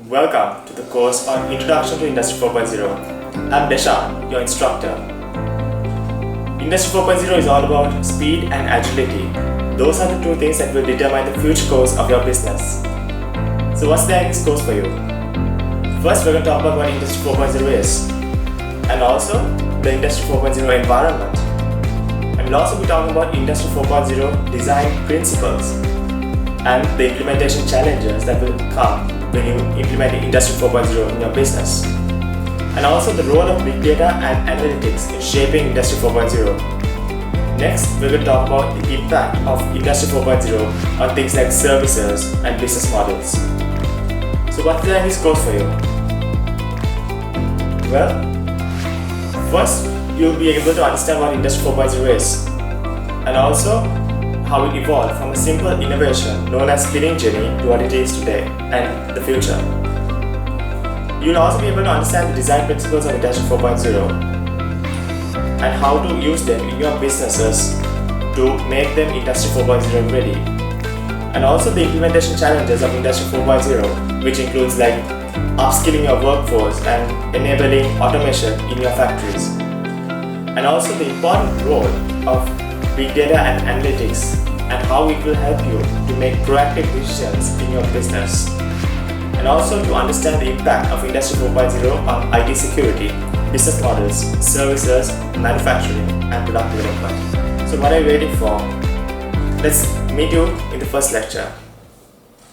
Welcome to the course on Introduction to Industry 4.0. I'm Deshan, your instructor. Industry 4.0 is all about speed and agility. Those are the two things that will determine the future course of your business. So what's there in this course for you? First, we're going to talk about what Industry 4.0 is, and also the Industry 4.0 environment. And we'll also be talking about Industry 4.0 design principles and the implementation challenges that will come when you implement Industry 4.0 in your business. And also the role of big data and analytics in shaping Industry 4.0. Next, we're going to talk about the impact of Industry 4.0 on things like services and business models. So what's there in this course for you? Well, first you'll be able to understand what Industry 4.0 is, and also how it evolved from a simple innovation known as spinning jenny to what it is today and the future. You'll also be able to understand the design principles of Industry 4.0 and how to use them in your businesses to make them Industry 4.0 ready. And also the implementation challenges of Industry 4.0, which includes like upskilling your workforce and enabling automation in your factories. And also the important role of big data and analytics and how it will help you to make proactive decisions in your business. And also to understand the impact of Industry 4.0 on IT security, business models, services, manufacturing, and product development. So what are you waiting for? Let's meet you in the first lecture.